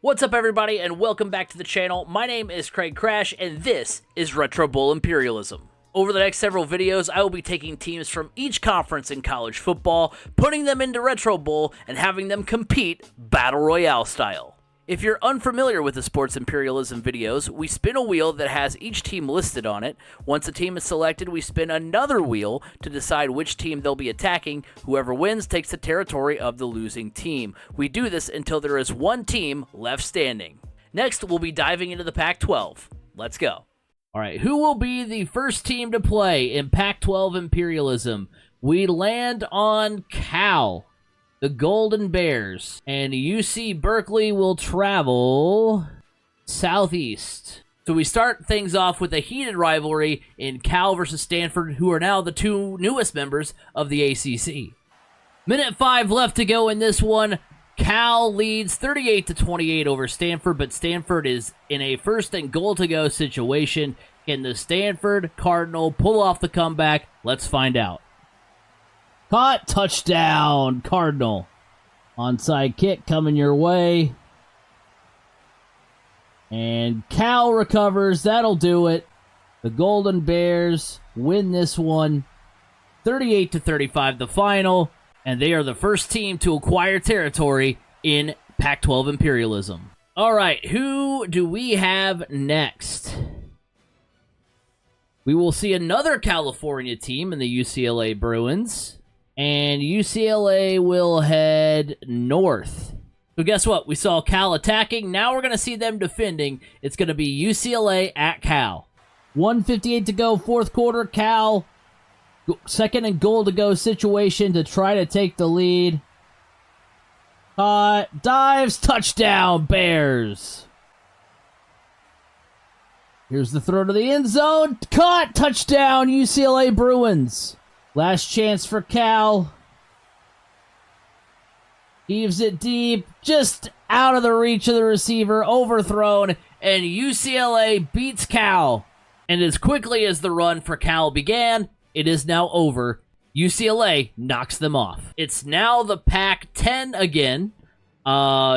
What's up, everybody, and welcome back to the channel. My name is CraigCrash, and this is Retro Bowl Imperialism. Over the next several videos, I will be taking teams from each conference in college football, putting them into Retro Bowl, and having them compete Battle Royale style. If you're unfamiliar with the Sports Imperialism videos, we spin a wheel that has each team listed on it. Once a team is selected, we spin another wheel to decide which team they'll be attacking. Whoever wins takes the territory of the losing team. We do this until there is one team left standing. Next, we'll be diving into the Pac-12. Let's go. All right, who will be the first team to play in Pac-12 Imperialism? We land on Cal, the Golden Bears, and UC Berkeley will travel southeast. So we start things off with a heated rivalry in Cal versus Stanford, who are now the two newest members of the ACC. Minute 5 left to go in this one. Cal leads 38-28 over Stanford, but Stanford is in a first and goal to go situation. Can the Stanford Cardinal pull off the comeback? Let's find out. Caught, touchdown, Cardinal. Onside kick coming your way. And Cal recovers, that'll do it. The Golden Bears win this one, 38-35 the final, and they are the first team to acquire territory in Pac-12 Imperialism. All right, who do we have next? We will see another California team in the UCLA Bruins. And UCLA will head north. So guess what? We saw Cal attacking. Now we're going to see them defending. It's going to be UCLA at Cal. 1:58 to go, fourth quarter. Cal, second and goal to go situation to try to take the lead. Dives, touchdown, Bears. Here's the throw to the end zone. Caught, touchdown, UCLA Bruins. Last chance for Cal. Heaves it deep, just out of the reach of the receiver, overthrown, and UCLA beats Cal. And as quickly as the run for Cal began, it is now over. UCLA knocks them off. It's now the Pac-10 again.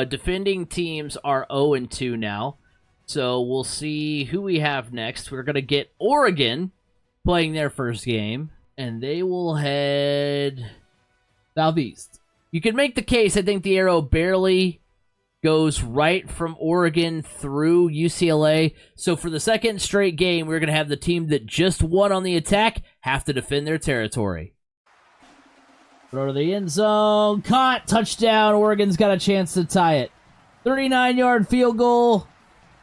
Defending teams are 0-2 now. So we'll see who we have next. We're going to get Oregon playing their first game. And they will head southeast. You can make the case, I think the arrow barely goes right from Oregon through UCLA. So for the second straight game, we're going to have the team that just won on the attack have to defend their territory. Throw to the end zone. Caught. Touchdown. Oregon's got a chance to tie it. 39-yard field goal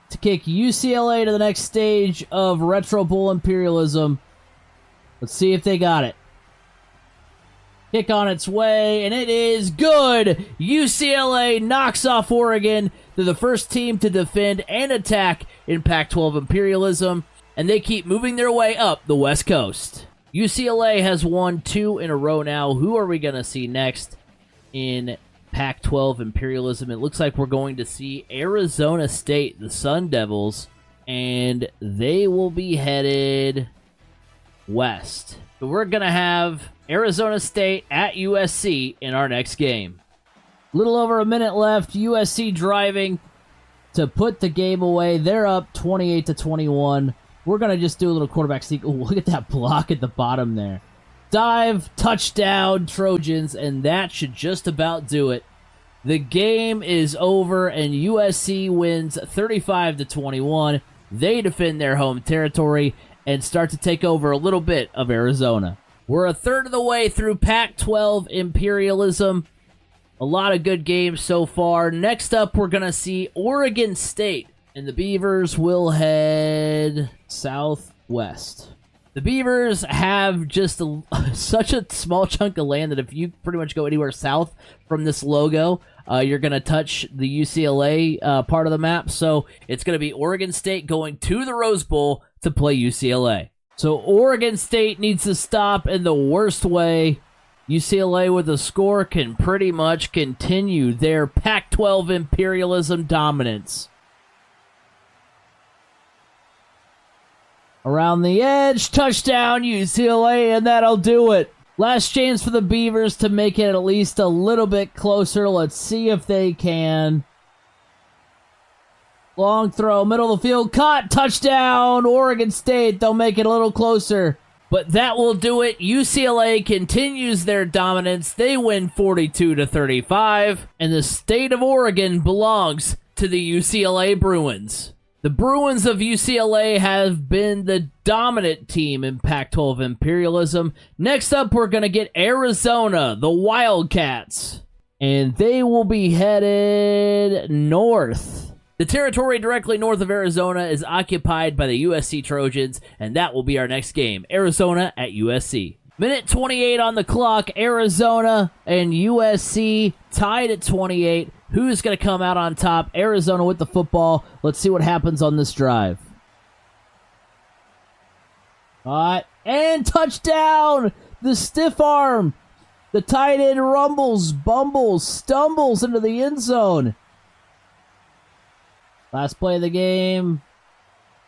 to kick UCLA to the next stage of Retro Bowl Imperialism. Let's see if they got it. Kick on its way, and it is good. UCLA knocks off Oregon. They're the first team to defend and attack in Pac-12 Imperialism, and they keep moving their way up the West Coast. UCLA has won 2 in a row now. Who are we going to see next in Pac-12 Imperialism? It looks like we're going to see Arizona State, the Sun Devils, and they will be headed west. So we're going to have Arizona State at USC in our next game. Little over a minute left. USC driving to put the game away. They're up 28-21. We're going to just do a little quarterback sneak. Ooh, look at that block at the bottom there. Dive, touchdown, Trojans, and that should just about do it. The game is over, and USC wins 35-21. They defend their home territory and start to take over a little bit of Arizona. We're a third of the way through Pac-12 Imperialism. A lot of good games so far. Next up, we're going to see Oregon State, and the Beavers will head southwest. The Beavers have just such a small chunk of land that if you pretty much go anywhere south from this logo, you're going to touch the UCLA part of the map. So it's going to be Oregon State going to the Rose Bowl to play UCLA. So Oregon State needs to stop in the worst way. UCLA with a score can pretty much continue their Pac-12 Imperialism dominance. Around the edge, touchdown UCLA, and that'll do it. Last chance for the Beavers to make it at least a little bit closer. Let's see if they can. Long throw, middle of the field, caught, touchdown, Oregon State. They'll make it a little closer. But that will do it. UCLA continues their dominance. They win 42-35, and the state of Oregon belongs to the UCLA Bruins. The Bruins of UCLA have been the dominant team in Pac-12 imperialism. Next up, we're going to get Arizona, the Wildcats, and they will be headed north. The territory directly north of Arizona is occupied by the USC Trojans, and that will be our next game, Arizona at USC. Minute 28 on the clock, Arizona and USC tied at 28. Who's going to come out on top? Arizona with the football. Let's see what happens on this drive. And touchdown! The stiff arm. The tight end rumbles, bumbles, stumbles into the end zone. Last play of the game.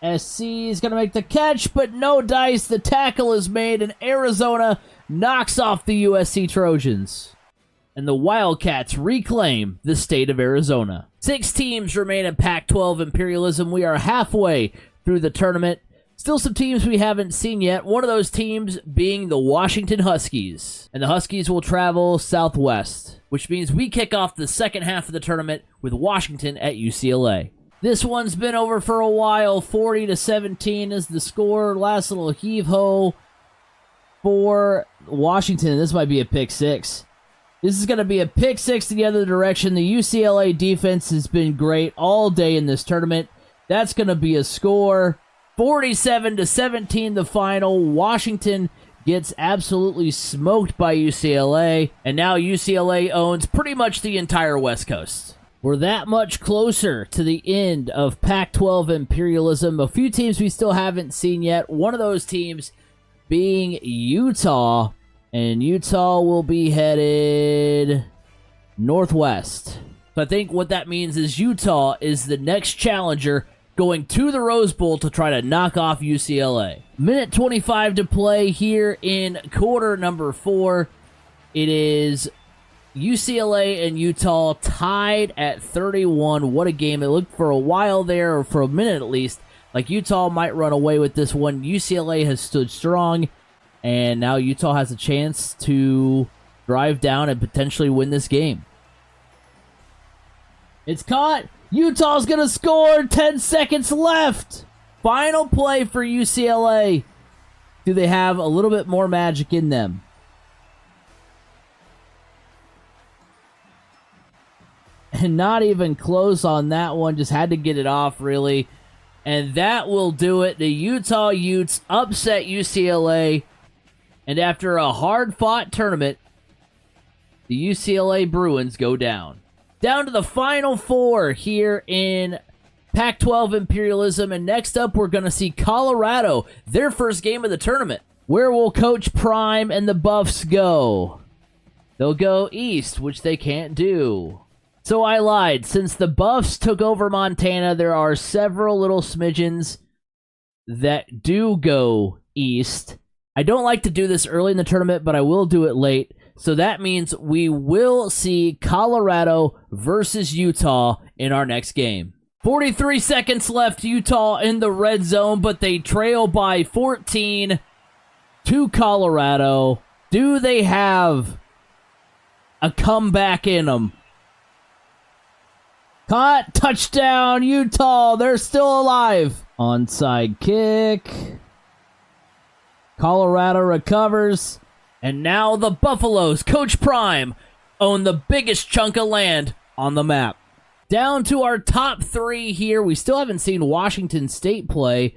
SC is going to make the catch, but no dice. The tackle is made, and Arizona knocks off the USC Trojans. And the Wildcats reclaim the state of Arizona. 6 teams remain in Pac-12 imperialism. We are halfway through the tournament. Still some teams we haven't seen yet. One of those teams being the Washington Huskies. And the Huskies will travel southwest, which means we kick off the second half of the tournament with Washington at UCLA. This one's been over for a while. 40-17 is the score. Last little heave-ho for Washington. This might be a pick six. This is going to be a pick six the other direction. The UCLA defense has been great all day in this tournament. That's going to be a score. 47-17 the final. Washington gets absolutely smoked by UCLA. And now UCLA owns pretty much the entire West Coast. We're that much closer to the end of Pac-12 imperialism. A few teams we still haven't seen yet. One of those teams being Utah. And Utah will be headed northwest. So I think what that means is Utah is the next challenger going to the Rose Bowl to try to knock off UCLA. Minute 25 to play here in quarter number 4. It is UCLA and Utah tied at 31. What a game. It looked for a while there, or for a minute at least, like Utah might run away with this one. UCLA has stood strong, and now Utah has a chance to drive down and potentially win this game. It's caught. Utah's going to score. 10 seconds left. Final play for UCLA. Do they have a little bit more magic in them? And not even close on that one. Just had to get it off, really. And that will do it. The Utah Utes upset UCLA. And after a hard-fought tournament, the UCLA Bruins go down. Down to the Final Four here in Pac-12 imperialism. And next up, we're going to see Colorado, their first game of the tournament. Where will Coach Prime and the Buffs go? They'll go east, which they can't do. So I lied. Since the Buffs took over Montana, there are several little smidgens that do go east. I don't like to do this early in the tournament, but I will do it late. So that means we will see Colorado versus Utah in our next game. 43 seconds left. Utah in the red zone, but they trail by 14 to Colorado. Do they have a comeback in them? Caught, touchdown, Utah. They're still alive. Onside kick. Colorado recovers. And now the Buffaloes, Coach Prime, own the biggest chunk of land on the map. Down to our top 3 here. We still haven't seen Washington State play.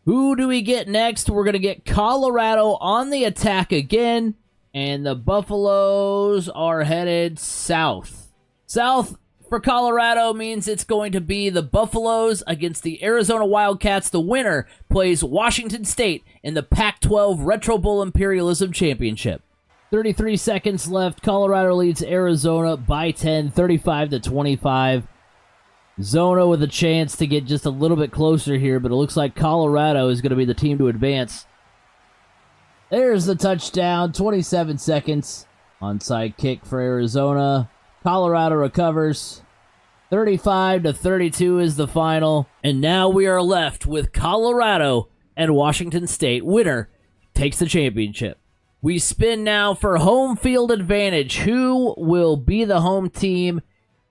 Who do we get next? We're going to get Colorado on the attack again. And the Buffaloes are headed south. South for Colorado means it's going to be the Buffaloes against the Arizona Wildcats. The winner plays Washington State in the Pac-12 Retro Bowl Imperialism Championship. 33 seconds left. Colorado leads Arizona by 10, 35-25. Zona with a chance to get just a little bit closer here, but it looks like Colorado is going to be the team to advance. There's the touchdown, 27 seconds. Onside kick for Arizona. Colorado recovers. 35-32 is the final. And now we are left with Colorado and Washington State. Winner takes the championship. We spin now for home field advantage. Who will be the home team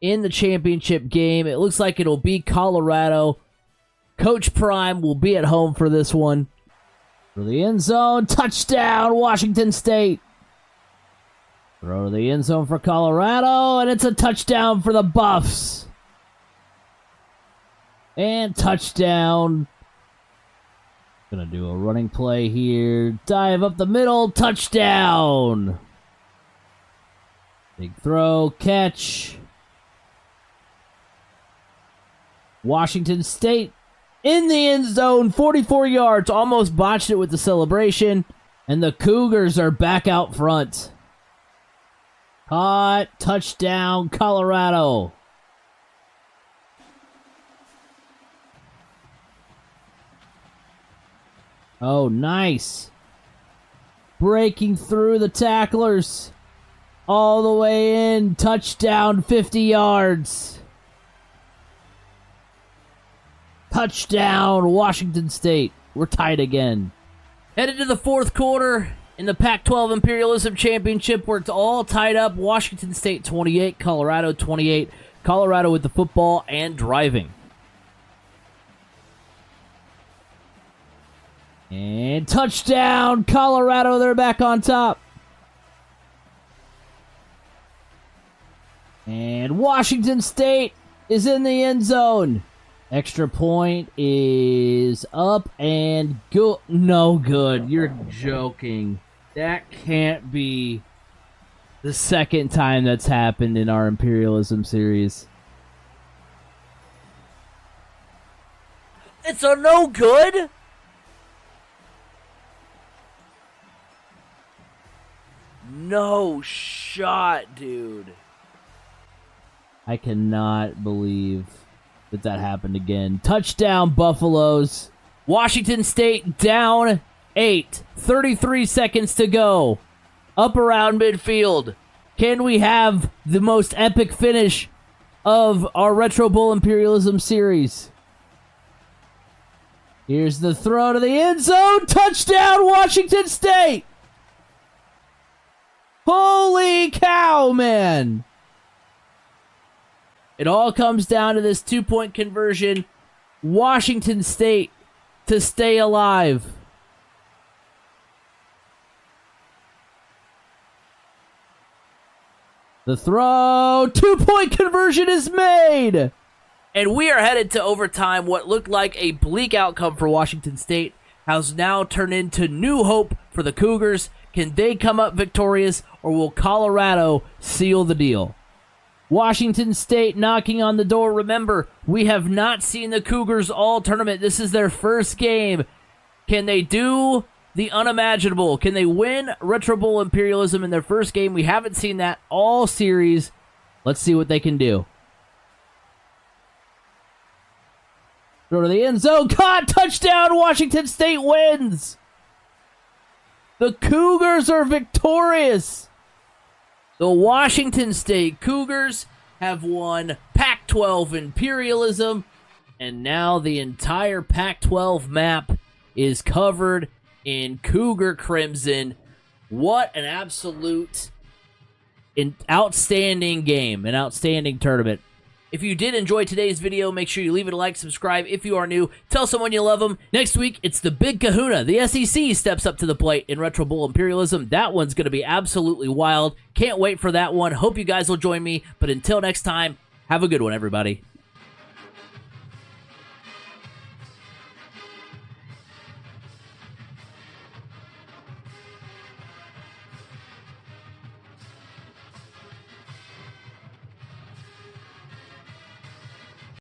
in the championship game? It looks like it'll be Colorado. Coach Prime will be at home for this one. For the end zone, touchdown, Washington State. Throw to the end zone for Colorado, and it's a touchdown for the Buffs. And touchdown. Gonna do a running play here. Dive up the middle, touchdown. Big throw, catch. Washington State in the end zone, 44 yards. Almost botched it with the celebration. And the Cougars are back out front. Caught, touchdown, Colorado. Oh, nice. Breaking through the tacklers. All the way in. Touchdown, 50 yards. Touchdown, Washington State. We're tied again. Headed to the fourth quarter in the Pac-12 Imperialism Championship where it's all tied up. Washington State 28, Colorado 28. Colorado with the football and driving. And touchdown, Colorado. They're back on top. And Washington State is in the end zone. Extra point is up and go. No good. You're joking. That can't be the second time that's happened in our Imperialism series. It's a no good? No shot, dude. I cannot believe that happened again. Touchdown, Buffaloes. Washington State down 8. 33 seconds to go. Up around midfield. Can we have the most epic finish of our Retro Bowl Imperialism series? Here's the throw to the end zone. Touchdown, Washington State. Holy cow, man. It all comes down to this 2-point conversion. Washington State to stay alive. The throw. 2-point conversion is made. And we are headed to overtime. What looked like a bleak outcome for Washington State has now turned into new hope for the Cougars. Can they come up victorious, or will Colorado seal the deal? Washington State knocking on the door. Remember, we have not seen the Cougars all tournament. This is their first game. Can they do the unimaginable? Can they win Retro Bowl Imperialism in their first game? We haven't seen that all series. Let's see what they can do. Throw to the end zone. Caught. Touchdown. Washington State wins. The Cougars are victorious. The Washington State Cougars have won Pac-12 Imperialism, and now the entire Pac-12 map is covered in Cougar Crimson. What an absolute outstanding game, an outstanding tournament. If you did enjoy today's video, make sure you leave it a like, subscribe if you are new, tell someone you love them. Next week, it's the big kahuna. The SEC steps up to the plate in Retro Bowl Imperialism. That one's going to be absolutely wild. Can't wait for that one. Hope you guys will join me. But until next time, have a good one, everybody.